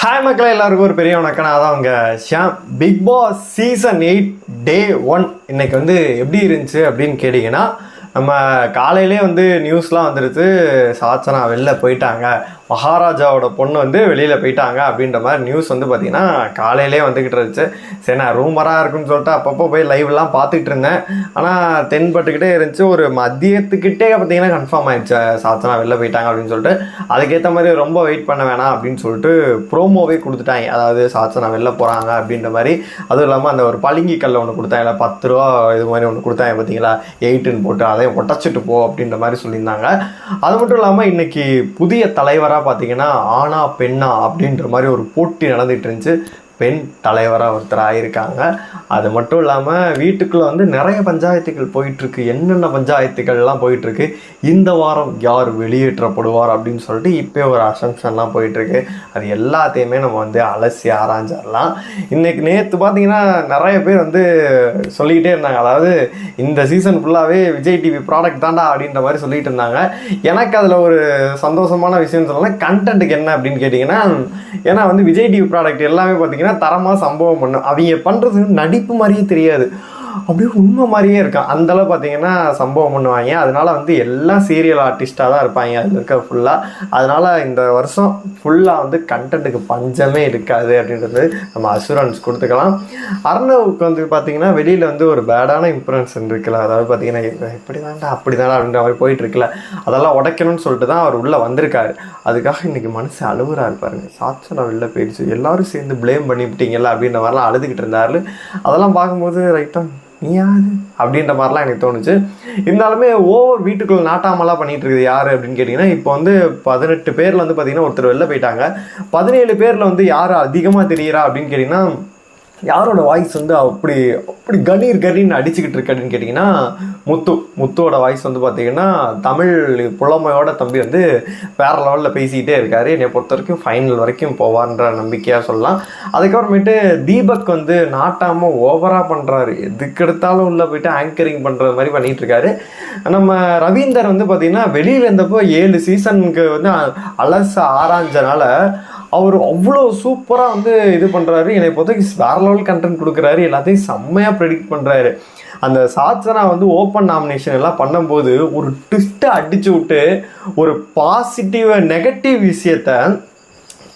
Hi மக்களே, எல்லாருக்கும் ஒரு பெரிய வணக்கம். அதான் அவங்க ஷாம். பிக் பாஸ் சீசன் 8 டே 1 இன்னைக்கு எப்படி இருந்துச்சு அப்படின்னு கேட்டிங்கன்னா, நம்ம காலையிலே நியூஸ்லாம் வந்துடுச்சு. சாச்சனா வெளில போயிட்டாங்க, மகாராஜாவோட பொண்ணு வெளியில் போயிட்டாங்க அப்படின்ற மாதிரி நியூஸ் பார்த்திங்கன்னா காலையிலே வந்துக்கிட்டு இருந்துச்சு. சரி, நான் ரூமராக இருக்குன்னு சொல்லிட்டு அப்பப்போ போய் லைவ்லாம் பார்த்துக்கிட்டு இருந்தேன். ஆனால் தென்பட்டுக்கிட்டே இருந்துச்சு. ஒரு மதியத்துக்கிட்டே பார்த்திங்கன்னா கன்ஃபார்ம் ஆகிடுச்சு சாச்சனா வெளில போயிட்டாங்க அப்படின்னு சொல்லிட்டு. அதுக்கேற்ற மாதிரி ரொம்ப வெயிட் பண்ண வேணாம் அப்படின்னு சொல்லிட்டு ப்ரோமோவே கொடுத்துட்டாங்க. அதாவது சாச்சனா வெளில போகிறாங்க அப்படின்ற மாதிரி. அதுவும் இல்லாமல் அந்த ஒரு பளிங்கி கல்லை ஒன்று கொடுத்தாங்க, 10 ரூபா இது மாதிரி ஒன்று கொடுத்தாங்க பார்த்தீங்களா, 8ன்னு போட்டு அதையும் உடச்சிட்டு போ அப்படின்ற மாதிரி சொல்லியிருந்தாங்க. அது மட்டும் இல்லாமல் இன்றைக்கி புதிய தலைவராக பார்த்தீங்கன்னா ஆனா பெண்ணா அப்படின்ற மாதிரி ஒரு போட்டி நடந்துகிட்டு இருந்துச்சு. பெண் தலைவராக ஒருத்தர் ஆகியிருக்காங்க. அது மட்டும் இல்லாமல் வீட்டுக்குள்ளே நிறைய பஞ்சாயத்துகள் போயிட்டுருக்கு. என்னென்ன பஞ்சாயத்துக்கள்லாம் போயிட்டுருக்கு, இந்த வாரம் யார் வெளியேற்றப்படுவார் அப்படின்னு சொல்லிட்டு இப்போ ஒரு அசம்ஷன்லாம் போயிட்டுருக்கு. அது எல்லாத்தையுமே நம்ம அலசி ஆராய்ஞ்சிடலாம். நேற்று பார்த்தீங்கன்னா நிறைய பேர் சொல்லிக்கிட்டே இருந்தாங்க. அதாவது இந்த சீசன் ஃபுல்லாகவே விஜய் டிவி ப்ராடக்ட் தாண்டா அப்படின்ற மாதிரி சொல்லிட்டு இருந்தாங்க. எனக்கு அதில் ஒரு சந்தோஷமான விஷயம் சொல்லலாம். கண்டென்ட்டுக்கு என்ன அப்படின்னு கேட்டிங்கன்னா, ஏன்னா விஜய் டிவி ப்ராடக்ட் எல்லாமே பார்த்தீங்கன்னா தரமாக சம்பவம் பண்ணும். அவங்க பண்ணுறது நடிப்பு மாதிரியே தெரியாது, அப்படியே உண்மை மாதிரியே இருக்கான். அந்தளவு பார்த்தீங்கன்னா சம்பவம் பண்ணுவாங்க. அதனால எல்லாம் சீரியல் ஆர்டிஸ்டாக தான் இருப்பாங்க அதில் இருக்க ஃபுல்லாக. அதனால் இந்த வருஷம் ஃபுல்லாக கண்டென்ட்டுக்கு பஞ்சமே இருக்காது அப்படின்றது நம்ம அஷூரன்ஸ் கொடுத்துக்கலாம். அர்ணவுக்கு பார்த்தீங்கன்னா வெளியில் ஒரு பேடான இம்ப்ரெஷன் இருக்குல்ல. அதாவது பார்த்தீங்கன்னா இப்படி தாண்டா அப்படி தாண்டா அப்படின்ற மாதிரி போயிட்டுருக்குல்ல, அதெல்லாம் உடைக்கணும்னு சொல்லிட்டு தான் அவர் உள்ளே வந்திருக்காரு. அதுக்காக இன்றைக்கி மனசு அழுகுறா இருப்பாருங்க. சாச்சனா வெளில போயிடுச்சு, எல்லோரும் சேர்ந்து ப்ளேம் பண்ணிவிட்டீங்கல்ல அப்படின்ற மாதிரிலாம் அழுதுகிட்டு இருந்தாரு. அதெல்லாம் பார்க்கும்போது ரைட்டாக நீயாது அப்படின்ற மாதிரிலாம் எனக்கு தோணுச்சு. இருந்தாலுமே ஓவர் வீட்டுக்குள்ள நாட்டாமலாம் பண்ணிகிட்டு இருக்குது யார் அப்படின்னு கேட்டிங்கன்னா, இப்போ 18 பேரில் பார்த்தீங்கன்னா ஒருத்தர் வெளில போயிட்டாங்க. 17 பேரில் யார் அதிகமாக தெரிகிறா அப்படின்னு கேட்டிங்கன்னா, யாரோட வாய்ஸ் அப்படி அப்படி கணீர்னு அடிச்சுக்கிட்டு இருக்கு அப்படின்னு கேட்டிங்கன்னா, முத்துவோட வாய்ஸ் பார்த்தீங்கன்னா தமிழ் புலமையோட தம்பி வேறு லெவலில் பேசிக்கிட்டே இருக்காரு. என்னை பொறுத்த வரைக்கும் ஃபைனல் வரைக்கும் போவார்ன்ற நம்பிக்கையாக சொல்லலாம். அதுக்கப்புறமேட்டு தீபக் நாட்டாமல் ஓவராக பண்ணுறாரு. எதுக்கு எடுத்தாலும் உள்ளே போயிட்டு ஆங்கரிங் பண்ணுற மாதிரி பண்ணிகிட்டு இருக்காரு. நம்ம ரவீந்தர் பார்த்தீங்கன்னா வெளியில் இருந்தப்போ 7 சீசனுக்கு அலச ஆராய்ஞ்சனால அவர் அவ்வளோ சூப்பராக இது பண்ணுறாரு. என்னை பொறுத்தவரைக்கும் வேறு லெவல் கண்டென்ட் கொடுக்குறாரு. எல்லாத்தையும் செம்மையாக ப்ரெடிக்ட் பண்ணுறாரு. அந்த சாச்சனா ஓப்பன் நாமினேஷன் எல்லாம் பண்ணும்போது ஒரு ட்விஸ்ட்டை அடிச்சு விட்டு ஒரு நெகட்டிவ் விஷயத்தை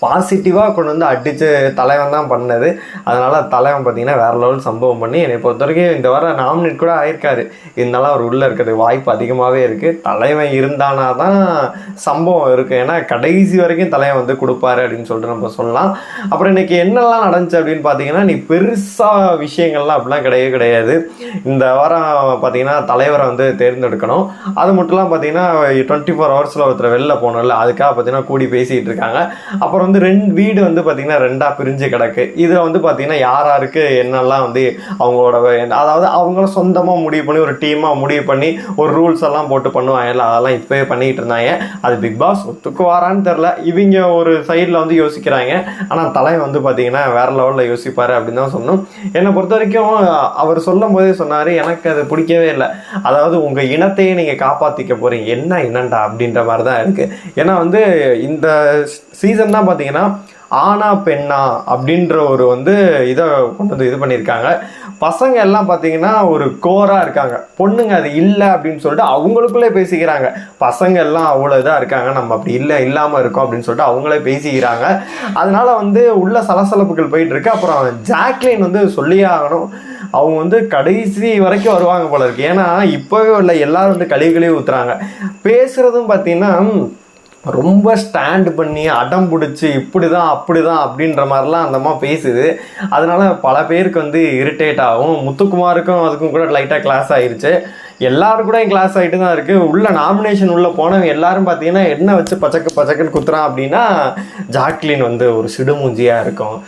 பாசிட்டிவாக கொண்டு அடித்து தலைவன் தான் பண்ணது. அதனால் தலைவன் பார்த்திங்கன்னா வேறு லெவல் சம்பவம் பண்ணி என்னை பொறுத்த வரைக்கும் இந்த வாரம் நாமினேட் கூட ஆயிருக்காரு. இருந்தாலும் அவர் உள்ளே இருக்கிறதுக்கு வாய்ப்பு அதிகமாகவே இருக்குது. தலைவன் இருந்தானா தான் சம்பவம் இருக்குது. ஏன்னா கடைசி வரைக்கும் தலைவன் கொடுப்பாரு அப்படின்னு சொல்லிட்டு நம்ம சொல்லலாம். அப்புறம் இன்றைக்கி என்னெல்லாம் நடந்துச்சு அப்படின்னு பார்த்தீங்கன்னா, நீ பெருசாக விஷயங்கள்லாம் அப்படிலாம் கிடையாது. இந்த வாரம் பார்த்திங்கன்னா தலைவரை தேர்ந்தெடுக்கணும். அது மட்டும்லாம் பார்த்திங்கன்னா 24 ஹவர்ஸில் ஒருத்தர் வெளில போகணும்ல, அதுக்காக பார்த்திங்கன்னா கூடி பேசிகிட்டு இருக்காங்க. அப்புறம் ரெண்டு வீடு பார்த்தீங்கன்னா 2ஆக பிரிஞ்சு கிடக்கு. இதில் பார்த்தீங்கன்னா யாருக்கு என்னெல்லாம் அவங்களோட, அதாவது அவங்கள சொந்தமாக முடிவு பண்ணி ஒரு டீமாக முடிவு பண்ணி ஒரு ரூல்ஸ் எல்லாம் போட்டு பண்ணுவாங்கல்ல, அதெல்லாம் இப்போயே பண்ணிக்கிட்டு இருந்தாங்க. அது பிக் பாஸ் ஒத்துக்குவாரான்னு தெரில. இவங்க ஒரு சைடில் யோசிக்கிறாங்க. ஆனால் தலைவன் பார்த்தீங்கன்னா வேறு லெவலில் யோசிப்பார் அப்படின்னு தான் சொன்னோம். என்னை பொறுத்த வரைக்கும் அவர் சொல்லும் போதே சொன்னார், எனக்கு அது பிடிக்கவே இல்லை. அதாவது உங்கள் இனத்தையே நீங்கள் காப்பாற்றிக்க போகிறீங்க, என்ன இனண்டா அப்படின்ற மாதிரி தான் இருக்குது. ஏன்னா இந்த சீசன் தான் பார்த்தீங்கன்னா ஆனா பெண்ணா அப்படின்ற ஒரு இதை கொண்டு இது பண்ணியிருக்காங்க. பசங்க எல்லாம் பார்த்தீங்கன்னா ஒரு கோராக இருக்காங்க, பொண்ணுங்க அது இல்லை அப்படின்னு சொல்லிட்டு அவங்களுக்குள்ளே பேசிக்கிறாங்க. பசங்க எல்லாம் அவ்வளோ இதாக இருக்காங்க, நம்ம அப்படி இல்லாமல் இருக்கோம் அப்படின்னு சொல்லிட்டு அவங்களே பேசிக்கிறாங்க. அதனால உள்ள சலசலப்புகள் போயிட்டு இருக்கு. அப்புறம் ஜாக்லின் சொல்லியே ஆகணும், அவங்க கடைசி வரைக்கும் வருவாங்க போல இருக்கு. ஏன்னா இப்போவே உள்ள எல்லாரும் கழிவுகளே ஊற்றுறாங்க. பேசுகிறதும் பார்த்தீங்கன்னா ரொம்ப ஸ்டாண்ட் பண்ணி அடம் பிடிச்சி இப்படி தான் அப்படி தான் அப்படின்ற மாதிரிலாம் அந்த மாதிரி பேசுது. அதனால பல பேருக்கு இரிட்டேட் ஆகும். முத்துக்குமாருக்கும் அதுக்கும் கூட லைட்டாக கிளாஸ் ஆயிடுச்சு. எல்லாரும் கூட கிளாஸ் ஆகிட்டு தான் இருக்குது. உள்ள நாமினேஷன் உள்ளே போனவங்க எல்லாரும் பார்த்தீங்கன்னா என்ன வச்சு பச்சக்குன்னு குத்துறான் அப்படின்னா, ஜாக்லின் ஒரு சிடுமூஞ்சியாக இருக்கும்,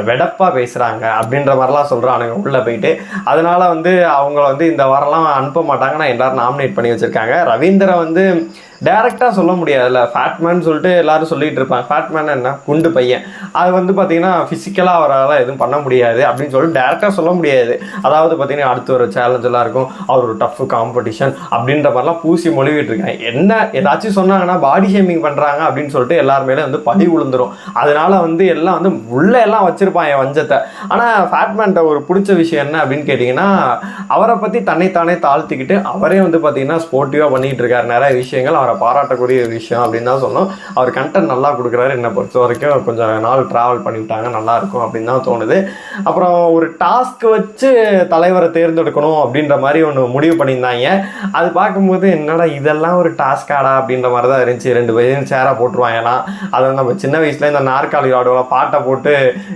வெடப்பாக பேசுகிறாங்க அப்படின்ற மாதிரிலாம் சொல்கிறானுங்க உள்ளே போயிட்டு. அதனால் அவங்க இந்த வாரம்லாம் அனுப்ப மாட்டாங்கன்னா எல்லாரும் நாமினேட் பண்ணி வச்சுருக்காங்க. ரவீந்திர டைரெக்டாக சொல்ல முடியாதுல்ல, ஃபேட்மேன் சொல்லிட்டு எல்லாரும் சொல்லிகிட்டு இருப்பாங்க. ஃபேட்மேன் என்ன, குண்டு பையன், அது பார்த்தீங்கன்னா ஃபிசிக்கலாக அவரால் எதுவும் பண்ண முடியாது அப்படின்னு சொல்லிட்டு டேரெக்டாக சொல்ல முடியாது. அதாவது பார்த்தீங்கன்னா அடுத்து ஒரு சேலஞ்செல்லாம் இருக்கும், அவர் ஒரு டஃப் காம்படிஷன் அப்படின்ற மாதிரிலாம் பூசி மொழிவிட்டு இருக்காங்க. என்ன ஏதாச்சும் சொன்னாங்கன்னா பாடி ஷேமிங் பண்ணுறாங்க அப்படின்னு சொல்லிட்டு எல்லாருமே வந்து பழி விழுந்துரும். அதனால வந்து எல்லாம் வந்து உள்ள எல்லாம் வச்சிருப்பாங்க வஞ்சத்தை. ஆனால் ஃபேட்மேன்ட்ட ஒரு பிடிச்ச விஷயம் என்ன அப்படின்னு கேட்டிங்கன்னா, அவரை பற்றி தன்னைத்தானே தாழ்த்திக்கிட்டு அவரே வந்து பார்த்தீங்கன்னா ஸ்போர்ட்டிவாக பண்ணிகிட்டு இருக்காரு. நிறைய விஷயங்கள் அவரை பாராட்டக்கூடிய விஷயம் அப்படின்னு தான் சொன்னோம். அவர் கண்டென்ட் நல்லா கொடுக்குறாரு. என்னை பொறுத்த வரைக்கும் கொஞ்சம் நாள் ட்ராவல் பண்ணிவிட்டாங்க, நல்லா இருக்கும் அப்படின்னு தான் தோணுது. அப்புறம் ஒரு டாஸ்க் வச்சு தலைவரை தேர்ந்தெடுக்கணும் அப்படின்ற மாதிரி ஒன்று முடிவு பண்ணியிருந்தாங்க. அது பார்க்கும்போது என்னடா இதெல்லாம் ஒரு டாஸ்காடா அப்படின்ற மாதிரி தான் இருந்துச்சு. 2 பேரும் சேராக போட்டுருவாங்கலாம். அதை நம்ம சின்ன வயசுல இந்த நாற்காலி ஆடுவோம், பாட்டை போட்டு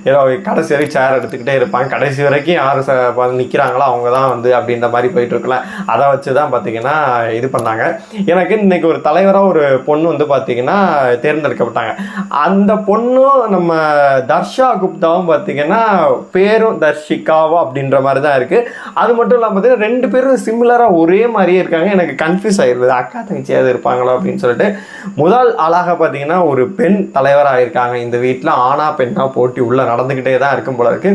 ஏதோ கடைசி வரைக்கும் சேர் எடுத்துக்கிட்டே இருப்பாங்க. கடைசி வரைக்கும் யார் நிற்கிறாங்களோ அவங்க தான் வந்து அப்படின்ற மாதிரி போயிட்டு இருக்கலாம். அதை வச்சு தான் பார்த்தீங்கன்னா இது பண்ணாங்க. எனக்கு இன்னைக்கு ஒரு தலைவராக ஒரு பொண்ணு வந்து பார்த்தீங்கன்னா தேர்ந்தெடுக்கப்பட்டாங்க. அந்த பொண்ணும் நம்ம தர்ஷா குப்தாவும் பார்த்தீங்கன்னா பேரும் தர்ஷிகாவா அப்படின்ற மாதிரி தான் இருக்கு. அது மட்டும் இல்லாமல் பார்த்தீங்கன்னா 2 பேரும் சிமிலராக ஒரே மாதிரியே இருக்காங்க. எனக்கு கன்ஃபியூஸ் ஆயிடுது, அக்கா தங்கச்சியாவது இருப்பாங்களோ அப்படின்னு சொல்லிட்டு. முதல் ஆளாக பார்த்தீங்கன்னா ஒரு பெண் தலைவராக இருக்காங்க இந்த வீட்டில். ஆனா பெண்ணா போட்டி உள்ள நடந்துக்கிட்டே தான் இருக்கும் போல இருக்கு.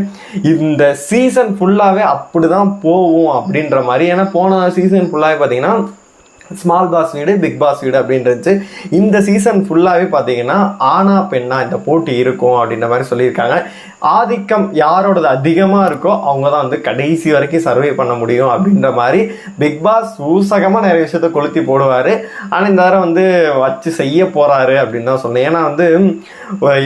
இந்த சீசன் ஃபுல்லாகவே அப்படிதான் போகும் அப்படின்ற மாதிரி. ஏன்னா போன சீசன் ஃபுல்லாகவே பார்த்தீங்கன்னா ஸ்மால் பாஸ் வீடு பிக் பாஸ் வீடு அப்படின்றது. இந்த சீசன் ஃபுல்லாகவே பார்த்தீங்கன்னா ஆனா பெண்ணா இந்த போட்டி இருக்கும் அப்படின்ற மாதிரி சொல்லியிருக்காங்க. ஆதிக்கம் யாரோடது அதிகமாக இருக்கோ அவங்க தான் வந்து கடைசி வரைக்கும் சர்வே பண்ண முடியும் அப்படின்ற மாதிரி பிக் பாஸ் சூசகமாக நிறைய விஷயத்த கொளுத்தி போடுவார். ஆனால் இந்த வாரம் வந்து வச்சு செய்ய போகிறாரு அப்படின்னு தான் சொன்னேன். ஏன்னா வந்து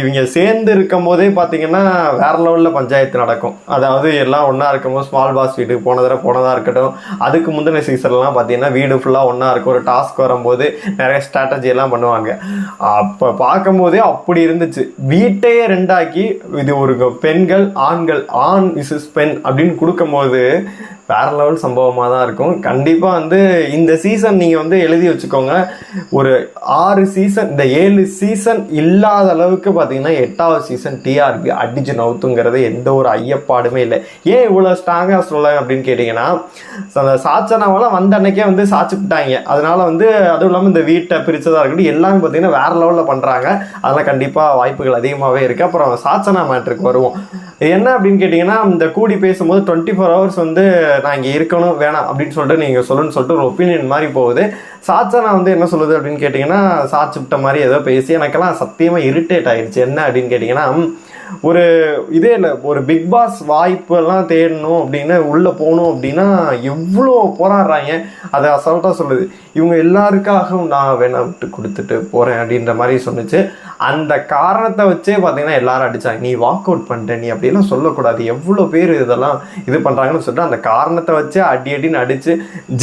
இவங்க சேர்ந்து இருக்கும் போதே பார்த்தீங்கன்னா வேற லெவலில் பஞ்சாயத்து நடக்கும். அதாவது எல்லாம் ஒன்றா இருக்கும்போது ஸ்மால் பாஸ் வீட்டுக்கு போனதாக இருக்கட்டும், அதுக்கு முந்தின சீசன்லாம் பார்த்தீங்கன்னா வீடு ஃபுல்லாக ஒன்றா இருக்கும். ஒரு டாஸ்க் வரும்போது நிறைய ஸ்ட்ராட்டஜி எல்லாம் பண்ணுவாங்க. அப்போ பார்க்கும்போதே அப்படி இருந்துச்சு. வீட்டையே 2ஆக்கி இது ஒரு பெண்கள் ஆண்கள் ஆண் விசஸ் பெண் அப்படின்னு கொடுக்கும்போது வேற லெவல் சம்பவமாக தான் இருக்கும். கண்டிப்பாக வந்து இந்த சீசன் நீங்கள் வந்து எழுதி வச்சுக்கோங்க. ஒரு 6 சீசன், இந்த 7 சீசன் இல்லாத அளவுக்கு பார்த்தீங்கன்னா 8வது சீசன் டிஆர்பி அடிச்சு நவுத்துங்கிறது எந்த ஒரு ஐயப்பாடுமே இல்லை. ஏன் இவ்வளோ ஸ்ட்ராங்காக சொல்ல அப்படின்னு கேட்டிங்கன்னா, அந்த சாச்சனாவெல்லாம் வந்த அன்னைக்கே வந்து சாச்சிட்டாங்க. அதனால வந்து அதுவும் இல்லாமல் இந்த வீட்டை பிரித்ததாக இருக்கட்டும் எல்லாமே பார்த்தீங்கன்னா வேற லெவலில் பண்ணுறாங்க. அதெல்லாம் கண்டிப்பாக வாய்ப்புகள் அதிகமாகவே இருக்குது. அப்புறம் சாச்சனா மேட்ருக்கு வருவோம். என்ன அப்படின்னு கேட்டிங்கன்னா, இந்த கூடி பேசும்போது 24 ஹவர்ஸ் வந்து நான் இங்கே இருக்கணும் வேணாம் அப்படின்னு சொல்லிட்டு நீங்கள் சொல்லுன்னு சொல்லிட்டு ஒரு ஒப்பீனியன் மாதிரி போகுது. சாச்சனா வந்து என்ன சொல்லுது அப்படின்னு கேட்டிங்கன்னா, சாச்சிட்ட மாதிரி ஏதோ பேசி எனக்கெல்லாம் சத்தியமாக இரிட்டேட் ஆயிடுச்சு. என்ன அப்படின்னு கேட்டிங்கன்னா, ஒரு இதே இல்லை, ஒரு பிக் பாஸ் வாய்ப்பெல்லாம் தேடணும் அப்படின்னு உள்ளே போகணும் அப்படின்னா எவ்வளோ போராடுறாங்க. அதை அசால்ட்டாக சொல்லுது. இவங்க எல்லாருக்காகவும் நான் வேணா விட்டு கொடுத்துட்டு போகிறேன் அப்படின்ற மாதிரி சொன்னிச்சு. அந்த காரணத்தை வச்சே பார்த்தீங்கன்னா எல்லாரும் அடித்தாங்க, நீ வாக் அவுட் பண்ணிட்ட, நீ அப்படிலாம் சொல்லக்கூடாது, எவ்வளோ பேர் இதெல்லாம் இது பண்ணுறாங்கன்னு சொல்லிட்டு அந்த காரணத்தை வச்சு அடின்னு அடித்து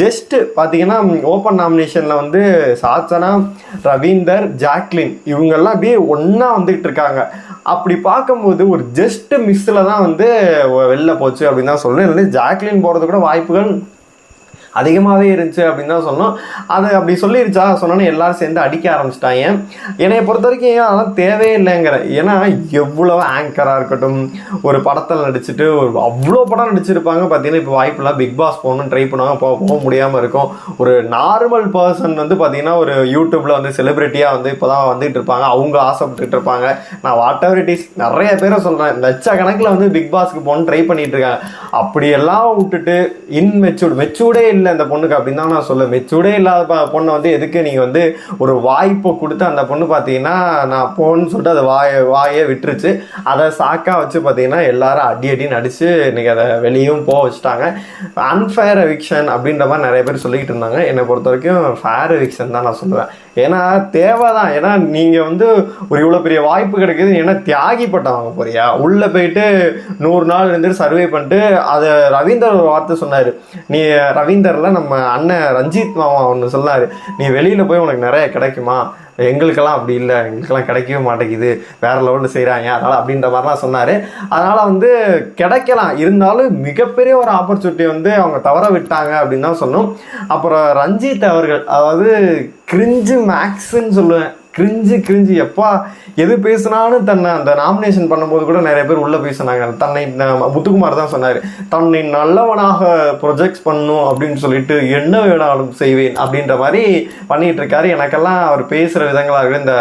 ஜஸ்ட்டு பார்த்தீங்கன்னா ஓப்பன் நாமினேஷனில் வந்து சாச்சனா, ரவீந்தர், ஜாக்லின் இவங்கெல்லாம் அப்படியே ஒன்றா வந்துகிட்டு இருக்காங்க. அப்படி பார்க்கும்போது ஒரு ஜஸ்ட் மிஸ்ஸில் தான் வந்து வெளில போச்சு அப்படின்னு தான் சொல்லணும். இல்லை ஜாக்லின் போகிறது கூட வாய்ப்புகள் அதிகமாகவே இருந்துச்சு அப்படின்னு தான் சொன்னோம். அது அப்படி சொல்லிருச்சா சொன்னோன்னே எல்லாரும் சேர்ந்து அடிக்க ஆரம்பிச்சிட்டாங்க. என்னைய பொறுத்த வரைக்கும் அதெல்லாம் தேவையே இல்லைங்கிற. ஏன்னா எவ்வளோ ஆங்கராக இருக்கட்டும், ஒரு படத்தில் நடிச்சுட்டு அவ்வளோ படம் நடிச்சிருப்பாங்க. பார்த்தீங்கன்னா இப்போ வாய்ப்புலாம் பிக் பாஸ் போகணும்னு ட்ரை பண்ணுவாங்க, போக முடியாமல் இருக்கும். ஒரு நார்மல் பர்சன் வந்து பார்த்தீங்கன்னா ஒரு யூடியூப்பில் வந்து செலிப்ரிட்டியாக வந்து இப்போ தான் வந்துட்டு இருப்பாங்க, அவங்க ஆசைப்பட்டுட்டு இருப்பாங்க. நான் வாட் எவர் இட் இஸ் நிறைய பேரை சொல்கிறேன், லட்சக்கணக்கில் வந்து பிக் பாஸ்க்கு போகணும்னு ட்ரை பண்ணிட்டு இருக்காங்க. அப்படியெல்லாம் விட்டுட்டு மெச்சூர்டே இல்லை அந்த பொண்ணுக்கு அப்படின்னு தான் நான் சொல்லுவேன். மெச்சூர்டே இல்லாத பொண்ணை வந்து எதுக்கு நீங்கள் வந்து ஒரு வாய்ப்பை கொடுத்து அந்த பொண்ணு பார்த்தீங்கன்னா நான் போன்னு சொல்லிட்டு அதை வாயே விட்டுருச்சு. அதை சாக்கா வச்சு பார்த்தீங்கன்னா எல்லாரும் அடின்னு அடித்து இன்றைக்கி அதை வெளியும் போக வச்சுட்டாங்க. அன்ஃபேர் எவிக்ஷன் அப்படின்ற மாதிரி நிறைய பேர் சொல்லிக்கிட்டு இருந்தாங்க. என்னை பொறுத்த வரைக்கும் ஃபேர் எவிக்ஷன் தான் நான் சொல்லுவேன். ஏன்னா தேவை தான். ஏன்னா நீங்கள் வந்து ஒரு இவ்வளோ பெரிய வாய்ப்பு கிடைக்குது, ஏன்னா தியாகி பட்டம் வாங்க போறியா? உள்ளே போயிட்டு 100 நாள் இருந்துட்டு சர்வே பண்ணிட்டு அதை ரவீந்தர் ஒரு வார்த்தை சொன்னார். நீ ரவீந்தரில் நம்ம அண்ணன் ரஞ்சித் மாமா ஒன்று சொன்னார், நீ வெளியில் போய் உனக்கு நிறைய கிடைக்குமா, எங்களுக்கெல்லாம் அப்படி இல்லை, எங்களுக்கெல்லாம் கிடைக்கவே மாட்டேங்குது, வேற லெவலில் செய்கிறாங்க, அதனால் அப்படின்ற மாதிரிலாம் சொன்னார். அதனால் வந்து கிடைக்கலாம், இருந்தாலும் மிகப்பெரிய ஒரு ஆப்பர்ச்சுனிட்டி வந்து அவங்க தவற விட்டாங்க அப்படின்னு தான் சொன்னோம். அப்புறம் ரஞ்சித் அவர்கள், அதாவது கிரிஞ்சு மேக்ஸ்ன்னு சொல்லுவேன். கிரிஞ்சு எப்பா எது பேசினாலும் தன்னை அந்த நாமினேஷன் பண்ணும்போது கூட நிறைய பேர் உள்ளே பேசினாங்க. தன்னை முத்துக்குமார் தான் சொன்னார், தன்னை நல்லவனாக ப்ரொஜெக்ட் பண்ணும் அப்படின்னு சொல்லிட்டு என்ன வேணாலும் செய்வேன் அப்படின்ற மாதிரி பண்ணிகிட்டு இருக்காரு. எனக்கெல்லாம் அவர் பேசுகிற விதங்களாக இந்த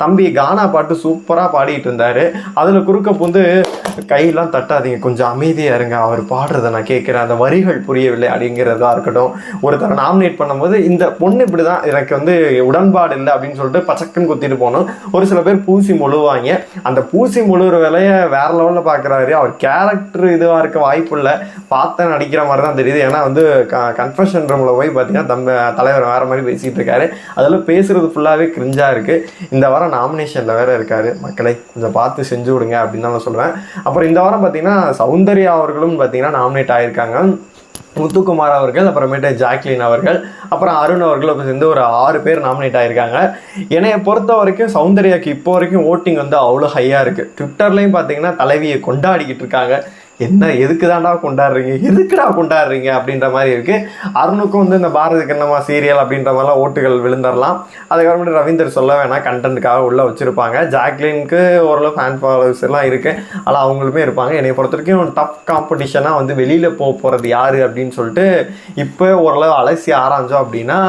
தம்பி கானா பாட்டு சூப்பராக பாடிட்டு இருந்தார். அதில் குறுக்க வந்து கையெல்லாம் தட்டாதீங்க, கொஞ்சம் அமைதியாக இருங்க, அவர் பாடுறதை நான் கேட்குறேன், அந்த வரிகள் புரியவில்லை அப்படிங்கிறதா இருக்கட்டும். ஒருத்தரை நாமினேட் பண்ணும்போது இந்த பொண்ணு இப்படி தான், எனக்கு வந்து உடன்பாடு இல்லை அப்படின்னு சொல்லிட்டு பச்சக்குன்னு குத்திட்டு போகணும். ஒரு சில பேர் பூசி முழுவாங்க. அந்த பூசி முழுகிற வேலையை வேற லெவலில் பார்க்குறாரு. அவர் கேரக்டர் இதுவாக இருக்க வாய்ப்பு இல்லை, பார்த்து நடிக்கிற மாதிரி தான் தெரியுது. ஏன்னா வந்து கன்ஃபெஷன் ரூமில் போய் பார்த்தீங்கன்னா தலைவர் வேறு மாதிரி பேசிகிட்டு இருக்காரு. அதில் பேசுகிறது ஃபுல்லாகவே கிரிஞ்சாக இருக்குது. இந்த வாரம் நாமினேஷனில் வேறு இருக்கார். மக்களை கொஞ்சம் பார்த்து செஞ்சு விடுங்க அப்படின்னு தான் நான் சொல்லுவேன். அப்புறம் இந்த வாரம் பார்த்தீங்கன்னா சௌந்தர்யா அவர்களும் பார்த்தீங்கன்னா நாமினேட் ஆகியிருக்காங்க. முத்துக்குமார் அவர்கள், அப்புறமேட்டு ஜாக்லின் அவர்கள், அப்புறம் அருண் அவர்கள் சேர்ந்து ஒரு 6 பேர் நாமினேட் ஆகியிருக்காங்க. என்னைய பொறுத்த வரைக்கும் சௌந்தர்யாவுக்கு இப்போ வரைக்கும் ஓட்டிங் வந்து அவ்வளோ ஹையாக இருக்குது. ட்விட்டர்லேயும் பார்த்தீங்கன்னா தலைவியை கொண்டாடிக்கிட்டு இருக்காங்க. என்ன எதுக்கு தாண்டா கொண்டாடுறீங்க, எதுக்குடா கொண்டாடுறீங்க அப்படின்ற மாதிரி இருக்குது. அருணுக்கும் வந்து இந்த பாரதி கண்ணம்மா சீரியல் அப்படின்ற மாதிரிலாம் ஓட்டுகள் விழுந்துடலாம். அதுக்கப்புறமேட்டு ரவீந்தர் சொல்ல வேணாம், கண்டென்ட்டுக்காக உள்ளே வச்சுருப்பாங்க. ஜாக்லினுக்கு ஓரளவு ஃபேன் ஃபாலோவர்ஸ் எல்லாம் இருக்குது, ஆனால் அவங்களுமே இருப்பாங்க. என்னை பொறுத்த வரைக்கும் டஃப் காம்படிஷனாக வந்து வெளியில் போகிறது யார் அப்படின்னு சொல்லிட்டு இப்போ ஓரளவு அலசி ஆராய்ஞ்சோம் அப்படின்னா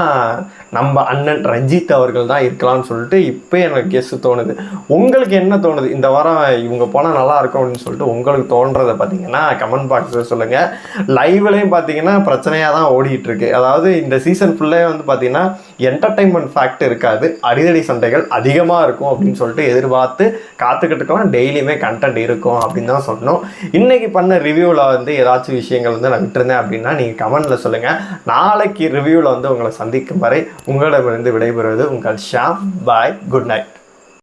நம்ம அண்ணன் ரஞ்சித் அவர்கள் தான் இருக்கலாம்னு சொல்லிட்டு இப்போ எனக்கு கெஸ் தோணுது. உங்களுக்கு என்ன தோணுது? இந்த வாரம் இவங்க போனால் நல்லா இருக்கும் அப்படின்னு சொல்லிட்டு உங்களுக்கு தோன்றதை பார்த்தீங்கன்னா கமெண்ட் பாக்ஸில் சொல்லுங்கள். லைவ்லையும் பார்த்தீங்கன்னா பிரச்சனையாக தான் ஓடிட்டு இருக்கு. அதாவது இந்த சீசன் ஃபுல்லே வந்து பார்த்தீங்கன்னா என்டர்டைன்மெண்ட் ஃபேக்ட் இருக்காது, அடிதடி சண்டைகள் அதிகமாக இருக்கும் அப்படின்னு சொல்லிட்டு எதிர்பார்த்து காத்துக்கிட்டுக்கலாம். டெய்லியுமே கண்டென்ட் இருக்கும் அப்படின்னு தான் சொன்னோம். இன்னைக்கு பண்ண ரிவ்யூவில் வந்து ஏதாச்சும் விஷயங்கள் வந்து நான் விட்டுருந்தேன் அப்படின்னா நீங்கள் கமெண்டில் சொல்லுங்கள். நாளைக்கு ரிவ்யூவில் வந்து உங்களை சந்திக்கும் வரை உங்களிடமிருந்து விடைபெறுவது உங்கள் ஷாம். பாய், குட் நைட்.